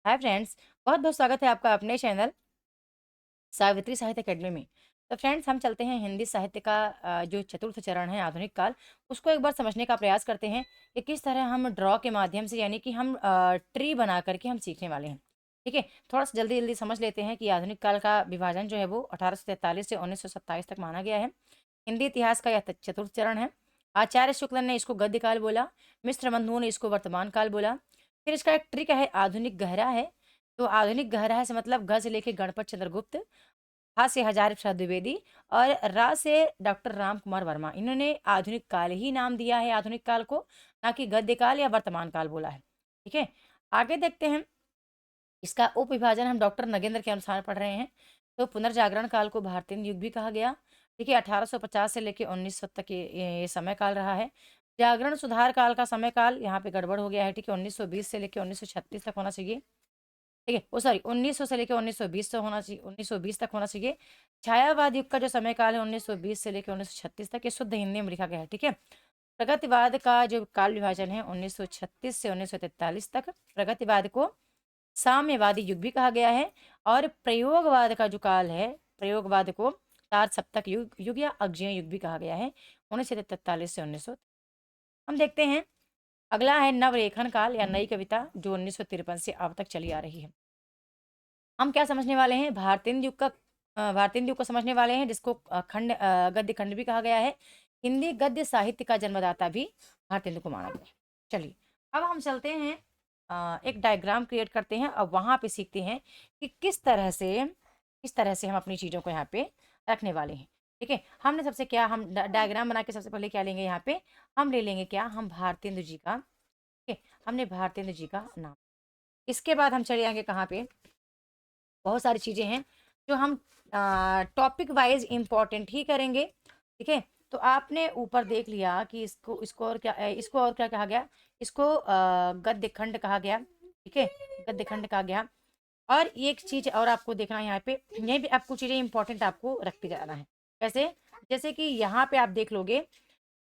Hi friends, बहुत बहुत स्वागत है आपका अपने चैनल सावित्री साहित्य अकेडमी में। तो फ्रेंड्स, हम चलते हैं हिंदी साहित्य का जो चतुर्थ चरण है आधुनिक काल, उसको एक बार समझने का प्रयास करते हैं कि किस तरह हम ड्रॉ के माध्यम से, यानी कि हम ट्री बना करके हम सीखने वाले हैं। ठीक है, थोड़ा सा जल्दी जल्दी समझ लेते हैं कि आधुनिक काल का विभाजन जो है वो 1843 से 1927 तक माना गया है। हिंदी इतिहास का यह चतुर्थ चरण है। आचार्य शुक्ल ने इसको गद्य काल बोला, मिश्र बंधुओं ने इसको वर्तमान काल बोला। फिर इसका एक ट्रिक है, आधुनिक गहरा है। तो आधुनिक गहरा से मतलब ग से लेके गणपत चंद्रगुप्त, हा से हजार प्रसाद द्विवेदी और रा से डॉक्टर राम कुमार वर्मा, इन्होंने आधुनिक काल ही नाम दिया है आधुनिक काल को, ना कि गद्य काल या वर्तमान काल बोला है। ठीक है, आगे देखते हैं। इसका उप विभाजन हम डॉक्टर नगेंद्र के अनुसार पढ़ रहे हैं। तो पुनर्जागरण काल को भारतीय युग भी कहा गया। ठीक है, 1850 से लेकर 1900 तक ये समय काल रहा है। जागरण सुधार काल का समय काल यहाँ पे गड़बड़ हो गया है। ठीक है, 1920 से लेकर 1936 तक होना चाहिए। ठीक है, वो सॉरी 1900 से लेकर 1920 तक होना चाहिए, 1920 तक होना चाहिए। छायावाद युग का जो समय काल है 1920 से लेकर 1936 तक, ये शुद्ध हिंदी में लिखा गया है। ठीक है, प्रगतिवाद का जो काल विभाजन है 1936 से 1943 तक, प्रगतिवाद को साम्यवादी युग भी कहा गया है। और प्रयोगवाद का जो काल है, प्रयोगवाद को तार सप्तक युग या अग्जय युग भी कहा गया है, 1943 से 1900। हम देखते हैं, अगला है नवरेखन काल या नई कविता, जो 1953 से अब तक चली आ रही है। हम क्या समझने वाले हैं, भारतीय युग का भारतीय युग को समझने वाले हैं, जिसको गद्य खंड भी कहा गया है। हिंदी गद्य साहित्य का जन्मदाता भी भारतीय युग को माना गया है। चलिए, अब हम चलते हैं, एक डायग्राम क्रिएट करते हैं और वहां पे सीखते हैं कि किस तरह से हम अपनी चीजों को यहाँ पे रखने वाले हैं। ठीक है, हमने सबसे क्या, हम डायग्राम बना के सबसे पहले क्या लेंगे, यहाँ पे हम ले लेंगे क्या, हम भारतेंदु जी का। ठीक है, हमने भारतेंदु जी का नाम। इसके बाद हम चले जाएंगे कहाँ पे, बहुत सारी चीज़ें हैं जो हम टॉपिक वाइज इम्पॉर्टेंट ही करेंगे। ठीक है, तो आपने ऊपर देख लिया कि इसको और क्या, इसको और क्या कहा गया, इसको गद्य खंड कहा गया। ठीक है, गद्य खंड कहा गया। और एक चीज और आपको देखना है यहाँ पे, ये भी आपको चीजें इंपॉर्टेंट आपको रखते जाना है। कैसे, जैसे कि यहाँ पे आप देख लोगे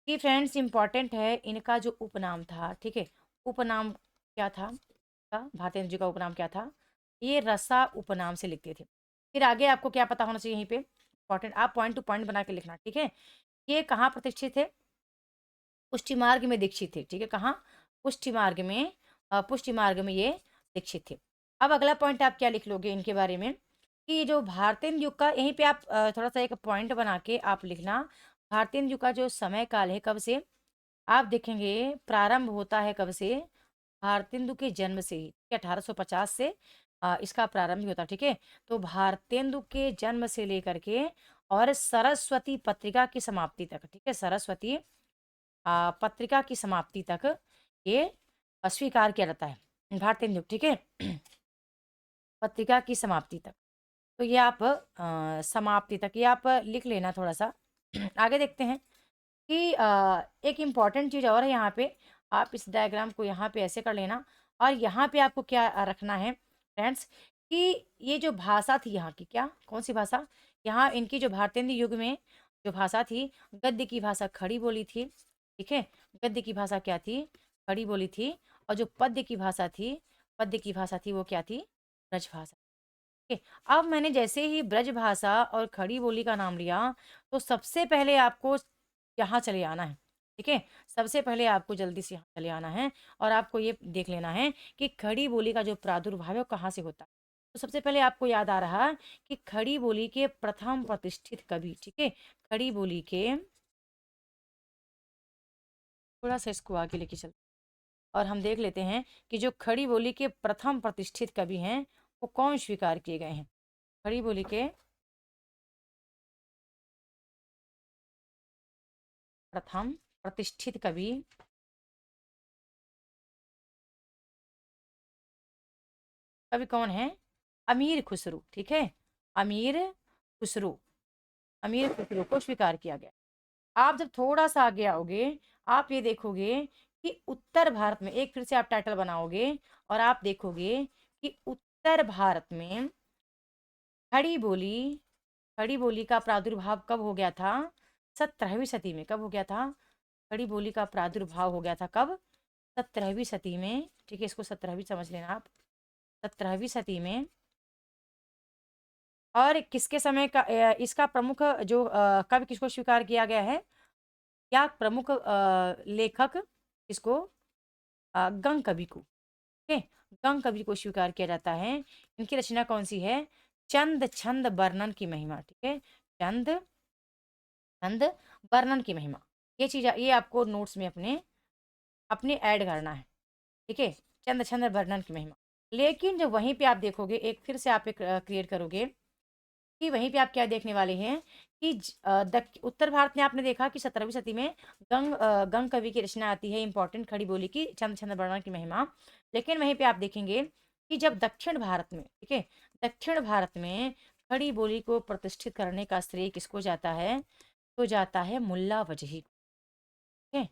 कि फ्रेंड्स इंपॉर्टेंट है इनका जो उपनाम था। ठीक है, उपनाम क्या था, भारतेंद्र जी का उपनाम क्या था, ये रसा उपनाम से लिखते थे। फिर आगे आपको क्या पता होना चाहिए यहीं पे, इंपॉर्टेंट, आप पॉइंट टू पॉइंट बना के लिखना। ठीक है, ये कहाँ प्रतिष्ठित थे, पुष्टि मार्ग में दीक्षित थे। ठीक है, कहाँ, पुष्टि मार्ग में, पुष्टि मार्ग में ये दीक्षित थे। अब अगला पॉइंट आप क्या लिख लोगे इनके बारे में, कि जो भारतीय युग का, यहीं पे आप थोड़ा सा एक पॉइंट बना के आप लिखना, भारतीय युग का जो समय काल है कब से, आप देखेंगे प्रारंभ होता है कब से, भारतेंदु के जन्म से ही। 1850 से इसका प्रारंभ ही होता है। ठीक है, तो भारतेंदु के जन्म से लेकर के और सरस्वती पत्रिका की समाप्ति तक। ठीक है, सरस्वती पत्रिका की समाप्ति तक ये अस्वीकार किया जाता है भारतेंदु युग। ठीक है, पत्रिका की समाप्ति तक, तो ये आप समाप्ति तक ये आप लिख लेना थोड़ा सा। आगे देखते हैं कि एक इम्पॉर्टेंट चीज़ और है यहाँ पे, आप इस डायग्राम को यहाँ पे ऐसे कर लेना। और यहाँ पे आपको क्या रखना है फ्रेंड्स, कि ये जो भाषा थी यहाँ की, क्या, कौन सी भाषा, यहाँ इनकी जो भारतेंदु युग में जो भाषा थी, गद्य की भाषा खड़ी बोली थी। ठीक है, गद्य की भाषा क्या थी, खड़ी बोली थी। और जो पद्य की भाषा थी वो क्या थी, ब्रज भाषा। ठीक है, अब मैंने जैसे ही ब्रज भाषा और खड़ी बोली का नाम लिया, तो सबसे पहले आपको यहाँ चले आना है। ठीक है, सबसे पहले आपको जल्दी से यहाँ चले आना है और आपको ये देख लेना है कि खड़ी बोली का जो प्रादुर्भाव है वो कहाँ से होता है। तो सबसे पहले आपको याद आ रहा कि खड़ी बोली के प्रथम प्रतिष्ठित कवि। ठीक है, खड़ी बोली के, थोड़ा सा इसको आगे लेके चल और हम देख लेते हैं कि जो खड़ी बोली के प्रथम प्रतिष्ठित कवि हैं वो कौन स्वीकार किए गए हैं। खड़ी बोली के प्रथम प्रतिष्ठित कवि, कवि कौन है, अमीर खुसरो। ठीक है, अमीर खुसरो, अमीर खुसरो को स्वीकार किया गया। आप जब थोड़ा सा आगे आओगे, आप ये देखोगे कि उत्तर भारत में, एक फिर से आप टाइटल बनाओगे और आप देखोगे कि उत्तर भारत में खड़ी बोली, खड़ी बोली का प्रादुर्भाव कब हो गया था, 17वीं सदी में। कब हो गया था, खड़ी बोली का प्रादुर्भाव हो गया था कब, 17वीं सदी में। ठीक है, इसको 17वीं समझ लेना आप। 17वीं सदी में, और किसके समय का इसका प्रमुख जो कवि किसको स्वीकार किया गया है, या प्रमुख लेखक किसको, गंग कवि को। ओके, गंग कवि को स्वीकार किया जाता है। इनकी रचना कौन सी है, चंद छंद वर्णन की महिमा। ठीक है, चंद छंद वर्णन की महिमा। ये चीज ये आपको नोट्स में अपने अपने ऐड करना है। ठीक है, चंद छंद वर्णन की महिमा। लेकिन जब वहीं पे आप देखोगे, एक फिर से आप एक क्रिएट करोगे कि वहीं पे आप क्या देखने वाले हैं कि उत्तर भारत में आपने देखा कि 17वीं सदी में गंग कवि की रचना आती है, इंपॉर्टेंट, खड़ी बोली की चंद छंद वर्णन की महिमा। लेकिन वहीं पे आप देखेंगे कि जब दक्षिण भारत में, ठीक है, दक्षिण भारत में खड़ी बोली को प्रतिष्ठित करने का श्रेय किसको जाता है, तो जाता है मुल्ला वजही को। ठीक है,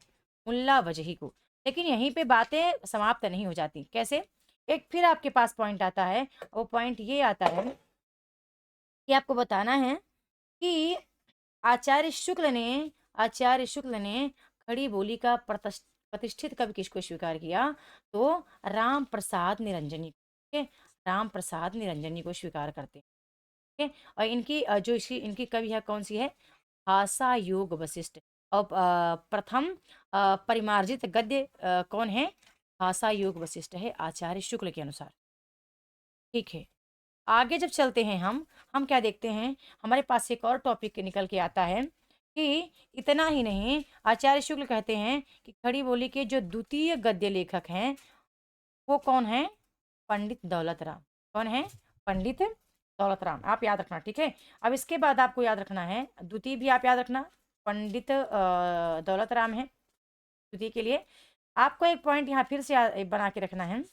मुल्ला वजही को। लेकिन यहीं पे बातें समाप्त नहीं हो जाती। कैसे, एक फिर आपके पास पॉइंट आता है, वो पॉइंट ये आता है कि आपको बताना है कि आचार्य शुक्ल ने आचार्य शुक्ल ने खड़ी बोली का प्रतिष्ठित कवि किसको स्वीकार किया, तो राम प्रसाद निरंजनी। ठीक है, राम प्रसाद निरंजनी को स्वीकार करते हैं। ठीक है, और इनकी जो इनकी कवि है कौन सी है, भाषा योग वशिष्ठ। और प्रथम परिमार्जित गद्य कौन है, भाषा योग वशिष्ठ है आचार्य शुक्ल के अनुसार। ठीक है, आगे जब चलते हैं हम क्या देखते हैं, हमारे पास एक और टॉपिक निकल के आता है कि इतना ही नहीं, आचार्य शुक्ल कहते हैं कि खड़ी बोली के जो द्वितीय गद्य लेखक हैं वो कौन है, पंडित दौलत राम। कौन है, पंडित दौलत राम। आप याद रखना। ठीक है, अब इसके बाद आपको याद रखना है, द्वितीय भी आप याद रखना, पंडित दौलत राम है द्वितीय के लिए। आपको एक पॉइंट यहाँ फिर से बना के रखना है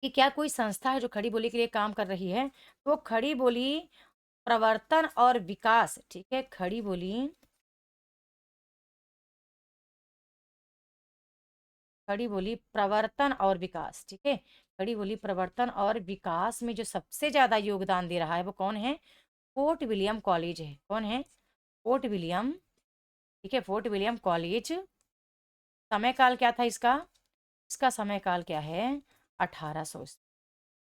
कि क्या कोई संस्था है जो खड़ी बोली के लिए काम कर रही है, तो खड़ी बोली प्रवर्तन और विकास। ठीक है, खड़ी बोली प्रवर्तन और विकास। ठीक है, खड़ी बोली प्रवर्तन और विकास में जो सबसे ज्यादा योगदान दे रहा है वो कौन है, फोर्ट विलियम कॉलेज है। कौन है, फोर्ट विलियम। ठीक है, फोर्ट विलियम कॉलेज। समय काल क्या था इसका, इसका समय काल क्या है, 1800।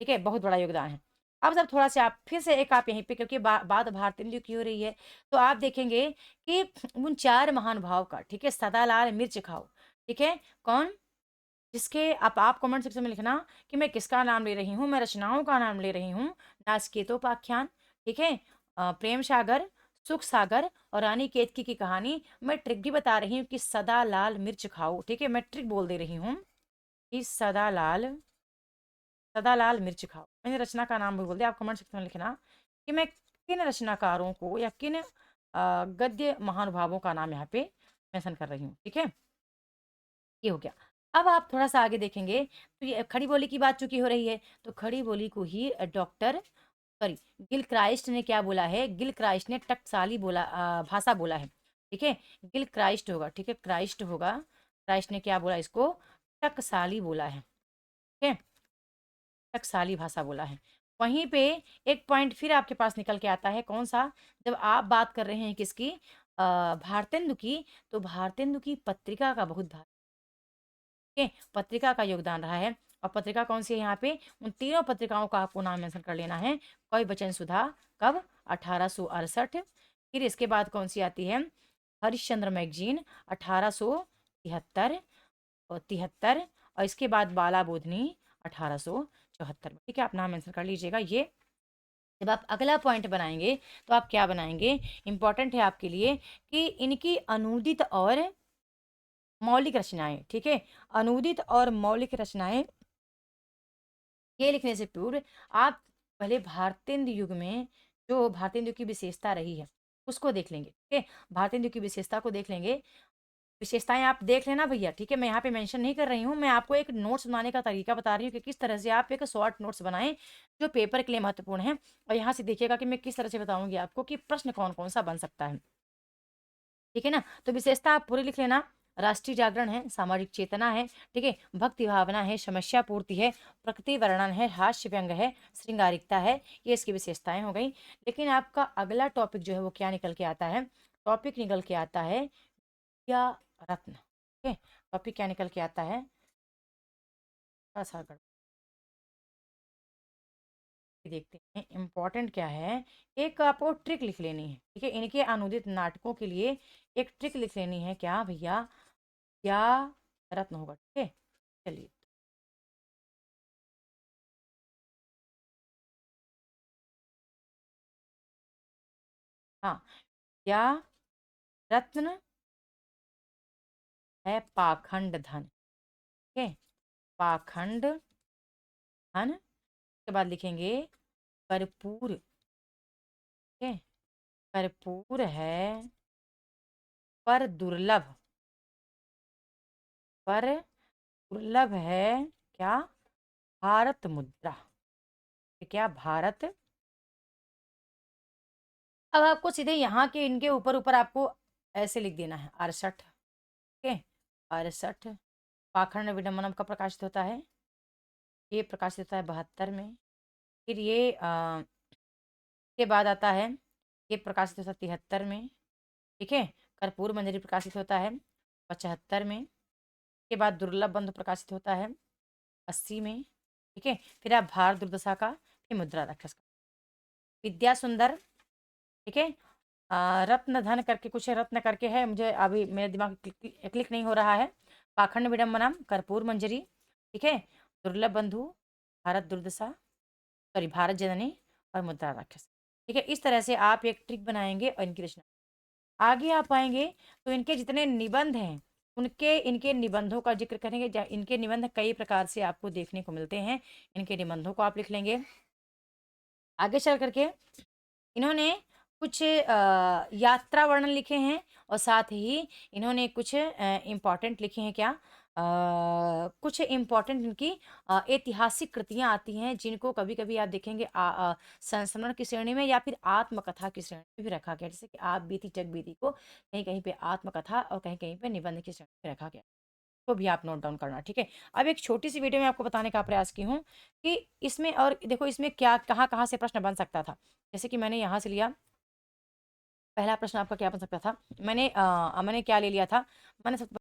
ठीक है, बहुत बड़ा योगदान है। अब जब थोड़ा सा आप फिर से एक आप यहीं पे, क्योंकि बात भारत हिंदू की हो रही है, तो आप देखेंगे कि उन चार महानुभाव का, ठीक है, सदालाल मिर्च खाओ। ठीक है, कौन, जिसके आप कमेंट सेक्शन में लिखना कि मैं किसका नाम ले रही हूँ, मैं रचनाओं का नाम ले रही हूँ। नाचकेतोपाख्यान, ठीक है, प्रेम सागर, सुख सागर और रानी केतकी की कहानी। मैं ट्रिक भी बता रही हूँ कि सदा लाल मिर्च खाओ। ठीक है, मैं ट्रिक बोल दे रही हूँ कि सदा लाल मिर्च खाओ। मैंने रचना का नाम भी बोल दिया। आप कमेंट सेक्शन में लिखना कि मैं किन रचनाकारों को या किन गद्य महानुभावों का नाम यहाँ पे मेंशन कर रही हूँ। ठीक है, ये हो गया। अब आप थोड़ा सा आगे देखेंगे तो ये खड़ी बोली की बात चूंकि हो रही है, तो खड़ी बोली को ही डॉक्टर, सॉरी, गिल क्राइस्ट ने क्या बोला है, गिल क्राइस्ट ने टकसाली बोला, भाषा बोला है। ठीक है, गिल क्राइस्ट होगा, ठीक है, क्राइस्ट होगा, क्राइस्ट ने क्या बोला, इसको टकसाली बोला है। ठीक है, टकसाली भाषा बोला है। वहीं पे एक पॉइंट फिर आपके पास निकल के आता है, कौन सा, जब आप बात कर रहे हैं किसकी, भारतेंदु की, तो भारतेंदु की पत्रिका का बहुत के पत्रिका का योगदान रहा है। और पत्रिका कौन सी है यहाँ पे, उन तीनों पत्रिकाओं का आपको नाम मेंशन कर लेना है। कवि वचन सुधा, कब, 1868। फिर इसके बाद कौन सी आती है, हरिश्चंद्र मैगजीन, 1873 और 73। और इसके बाद बाला बोधनी, 1874 में। ठीक है, आप नाम मेंशन कर लीजिएगा ये। जब आप अगला पॉइंट बनाएंगे तो आप क्या बनाएंगे, इंपॉर्टेंट है आपके लिए कि इनकी अनूदित और मौलिक रचनाएं। ठीक है, अनूदित और मौलिक रचनाएं, ये लिखने से पूर्व आप पहले भारतेंदु युग में जो भारतेंदु की विशेषता रही है उसको देख लेंगे। ठीक है, भारतेंदु की विशेषता को देख लेंगे। विशेषताएं आप देख लेना भैया। ठीक है, मैं यहाँ पे मेंशन नहीं कर रही हूँ, मैं आपको एक नोट्स बनाने का तरीका बता रही हूँ कि किस तरह से आप एक शॉर्ट नोट्स बनाएं जो पेपर के लिए महत्वपूर्ण है। और यहाँ से देखिएगा कि मैं किस तरह से बताऊंगी आपको कि प्रश्न कौन कौन सा बन सकता है। ठीक है ना, तो विशेषता आप पूरी लिख लेना। राष्ट्रीय जागरण है, सामाजिक चेतना है, ठीक है, भक्ति भावना है, समस्या पूर्ति है, प्रकृति वर्णन है, हास्य व्यंग है, श्रृंगारिकता है। ये इसकी विशेषताएं हो गई। लेकिन आपका अगला टॉपिक जो है वो क्या निकल के आता है, टॉपिक निकल के आता है या रत्न। ठीक है, टॉपिक क्या निकल के आता है, थोड़ा सा देखते हैं इम्पोर्टेंट क्या है। एक आपको ट्रिक लिख लेनी है, ठीक है, इनके अनुदित नाटकों के लिए एक ट्रिक लिख लेनी है। क्या भैया, क्या रत्न होगा, ठीक है। चलिए, हाँ, क्या रत्न है पाखंड धन, ठीक है, पाखंड धन। के बाद लिखेंगे कर्पूर, ठीक है, कर्पूर है पर दुर्लभ, पर दुर्लभ है क्या, भारत मुद्रा। क्या, भारत। अब आपको सीधे यहाँ के इनके ऊपर ऊपर आपको ऐसे लिख देना है 68, ठीक है, 68। पाखंड विडम्बना कब प्रकाशित होता है, ये प्रकाशित होता है 72 में। फिर ये के बाद आता है, ये प्रकाशित होता है 73 में, ठीक है। कर्पूर मंजरी प्रकाशित होता है 75 में। के बाद दुर्लभ बंधु प्रकाशित होता है 80 में, ठीक है। फिर आप भार दुर्दशा का, फिर मुद्रा राक्षस का, विद्या सुंदर, ठीक है। रत्न धन करके कुछ रत्न करके है, मुझे अभी मेरे दिमाग में क्लिक नहीं हो रहा है। पाखंड विडम्बना, कर्पूर मंजरी, ठीक है, दुर्लभ बंधु, भारत दुर्दशा, सॉरी भारत जननी, और मुद्रा राक्षस, ठीक है। इस तरह से आप एक ट्रिक बनाएंगे और इनकी रचना आगे आप आएंगे तो इनके जितने निबंध हैं उनके इनके निबंधों का जिक्र करेंगे। इनके निबंध कई प्रकार से आपको देखने को मिलते हैं, इनके निबंधों को आप लिख लेंगे। आगे चल करके इन्होंने कुछ यात्रा वर्णन लिखे हैं, और साथ ही इन्होंने कुछ इम्पॉर्टेंट लिखे हैं। क्या, कुछ इम्पॉर्टेंट इनकी ऐतिहासिक कृतियां आती हैं, जिनको कभी कभी आप देखेंगे संस्मरण की श्रेणी में या फिर आत्मकथा की श्रेणी में भी रखा गया। जैसे कि आप बीती जग बीती को कहीं कहीं पे आत्मकथा और कहीं कहीं पे निबंध की श्रेणी में रखा गया, तो भी आप नोट डाउन करना, ठीक है। अब एक छोटी सी वीडियो में आपको बताने का प्रयास की हूँ कि इसमें, और देखो इसमें क्या कहाँ कहाँ से प्रश्न बन सकता था। जैसे कि मैंने यहाँ से लिया, पहला प्रश्न आपका क्या बन सकता था। मैंने क्या ले लिया था, मैंने सब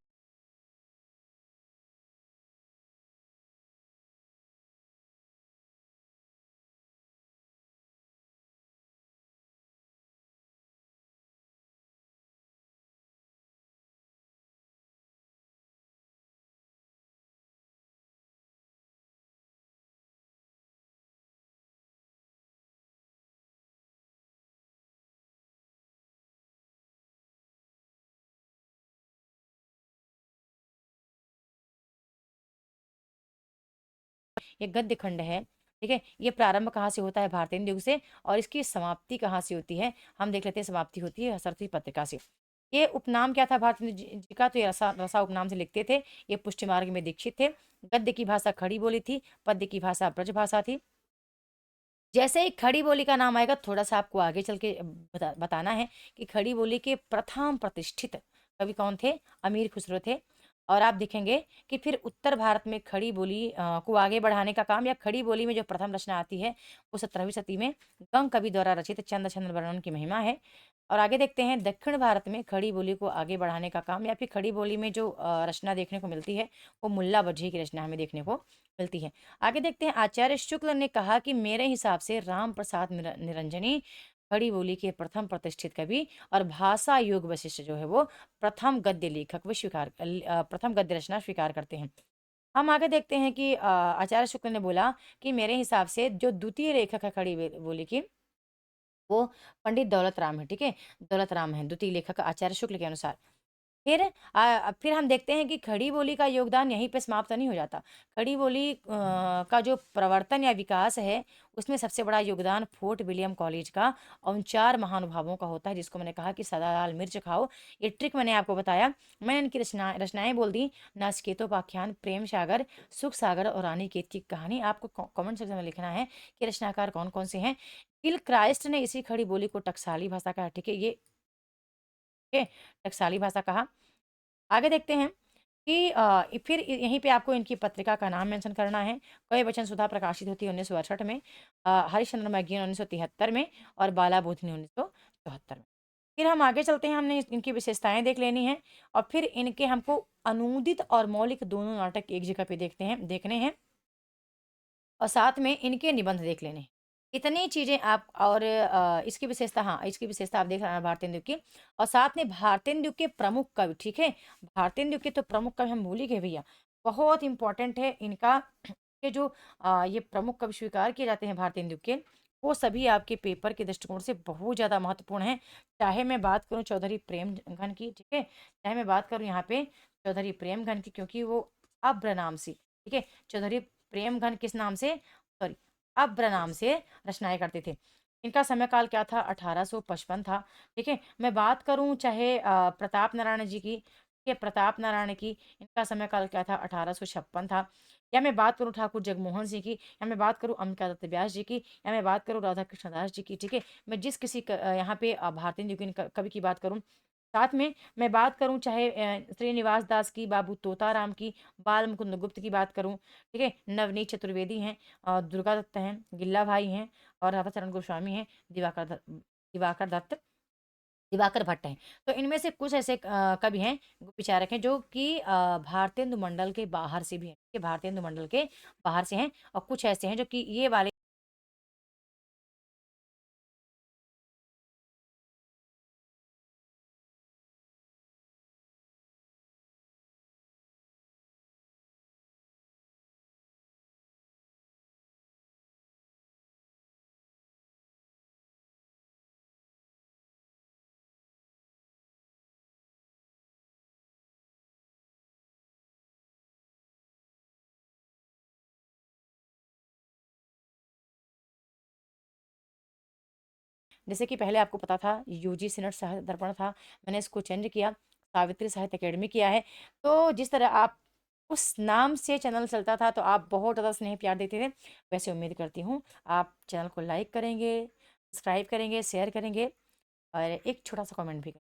ये गद्य खंड है, ठीक है। ये प्रारंभ कहाँ से होता है, भारतेंदु युग से, और इसकी समाप्ति कहाँ से होती है, हम देख लेते हैं। समाप्ति होती है सरस्वती पत्रिका से। ये उपनाम क्या था भारतेंदु जी का, तो ये रसा रसा उपनाम से लिखते थे। ये पुष्टि मार्ग में दीक्षित थे। गद्य की भाषा खड़ी बोली थी, पद्य की भाषा ब्रज भाषा थी। जैसे ही खड़ी बोली का नाम आएगा, थोड़ा सा आपको आगे चल के बताना है कि खड़ी बोली के प्रथम प्रतिष्ठित कवि कौन थे, अमीर खुसरो थे। और आप देखेंगे कि फिर उत्तर भारत में खड़ी बोली को आगे बढ़ाने का काम, या खड़ी बोली में जो प्रथम रचना आती है वो 17वीं शती में गंग कवि द्वारा रचित चंद्र चंद्र वर्णन की महिमा है। और आगे देखते हैं दक्षिण भारत में खड़ी बोली को आगे बढ़ाने का काम, या फिर खड़ी बोली में जो रचना देखने को मिलती है वो मुल्ला वजही की रचना हमें देखने को मिलती है। आगे देखते हैं आचार्य शुक्ल ने कहा कि मेरे हिसाब से राम प्रसाद निरंजनी खड़ी बोली के प्रथम प्रतिष्ठित कवि और भाषा योग वशिष्ठ जो है वो प्रथम गद्य लेखक व प्रथम गद्य रचना स्वीकार करते हैं। हम आगे देखते हैं कि आचार्य शुक्ल ने बोला कि मेरे हिसाब से जो द्वितीय लेखक है खड़ी बोली की, वो पंडित दौलत राम है, ठीक है। दौलत राम है द्वितीय लेखक आचार्य शुक्ल के अनुसार। फिर हम देखते हैं कि खड़ी बोली का योगदान यहीं पे समाप्त नहीं हो जाता। खड़ी बोली का जो प्रवर्तन या विकास है, उसमें सबसे बड़ा योगदान फोर्ट विलियम कॉलेज का और उन 4 महानुभावों का होता है, जिसको मैंने कहा कि सदा लाल मिर्च खाओ। ये ट्रिक मैंने आपको बताया। मैंने इनकी रचनाएं बोल दी, नाचकेतोपाख्यान, प्रेम सागर, सुख सागर और रानी केत की कहानी। आपको कमेंट सेक्शन में लिखना है कि रचनाकार कौन कौन से हैं। किल क्राइस्ट ने इसी खड़ी बोली को टकसाली भाषा कहा, ठीक है, ये टकसाली भाषा कहा। आगे देखते हैं कि फिर यहीं पे आपको इनकी पत्रिका का नाम मेंशन करना है। कई वचन सुधा प्रकाशित होती है 1968 में, हरिश्चंद्र मैगजीन 1973 में, और बाला बोधिनी 1974 में। फिर हम आगे चलते हैं, हमने इनकी विशेषताएं देख लेनी है, और फिर इनके हमको अनूदित और मौलिक दोनों नाटक एक जगह पे देखने हैं, और साथ में इनके निबंध देख लेने हैं। इतनी चीज़ें आप और इसकी विशेषता, हाँ, इसकी विशेषता आप देख रहे हैं भारतेंदु की। और साथ में भारतेंदु के प्रमुख कवि, ठीक है? भारतेंदु के तो प्रमुख कवि हम भूल ही गए भैया। बहुत इम्पोर्टेंट है इनका ये जो ये प्रमुख कवि स्वीकार किए जाते हैं भारतेंदु के, वो सभी आपके पेपर के दृष्टिकोण से बहुत ज़्यादा महत्वपूर्ण हैं। चाहे मैं बात करूँ चौधरी प्रेमघन की, ठीक है? चाहे मैं बात करूँ यहाँ पे चौधरी प्रेमघन की, क्योंकि वो अब्र नाम से, ठीक है? चौधरी प्रेमघन किस नाम से? सॉरी, अब्र नाम से रचनाएँ करते थे। इनका समय काल क्या था? 1855 था, ठीक है? मैं बात करूँ चाहे प्रताप नारायण जी की, ठीक है? प्रताप नारायण की, इनका समय काल क्या था? 1856 था। या मैं बात करूँ ठाकुर जगमोहन सिंह की, या मैं बात करूँ अंबिका दत्त व्यास जी की, या मैं बात करूँ राधा कृष्ण दास जी की, ठीक है? मैं जिस किसी यहाँ पे भारतेंदु की कवि की बात करूँ, साथ में मैं बात करूँ चाहे श्रीनिवास दास की, बाबू तोताराम की, बाल मुकुंद गुप्त की बात करूँ, ठीक है? नवनीत चतुर्वेदी हैं, दुर्गा दत्त हैं, गिल्ला भाई हैं, और राधाचरण गोस्वामी हैं, दिवाकर दत्त, दिवाकर भट्ट हैं। तो इनमें से कुछ ऐसे कवि हैं, विचारक हैं, जो कि भारतेंदु मंडल के बाहर से भी हैं, कि भारतेंदु मंडल के बाहर से हैं, और कुछ ऐसे हैं जो कि ये वाले जैसे कि पहले आपको पता था यूजी सिनेट साहित्य दर्पण था, मैंने इसको चेंज किया, सावित्री साहित्य अकेडमी किया है। तो जिस तरह आप उस नाम से चैनल चलता था, तो आप बहुत ज़्यादा स्नेह प्यार देते थे, वैसे उम्मीद करती हूँ आप चैनल को लाइक करेंगे, सब्सक्राइब करेंगे, शेयर करेंगे, और एक छोटा सा कमेंट भी करेंगे।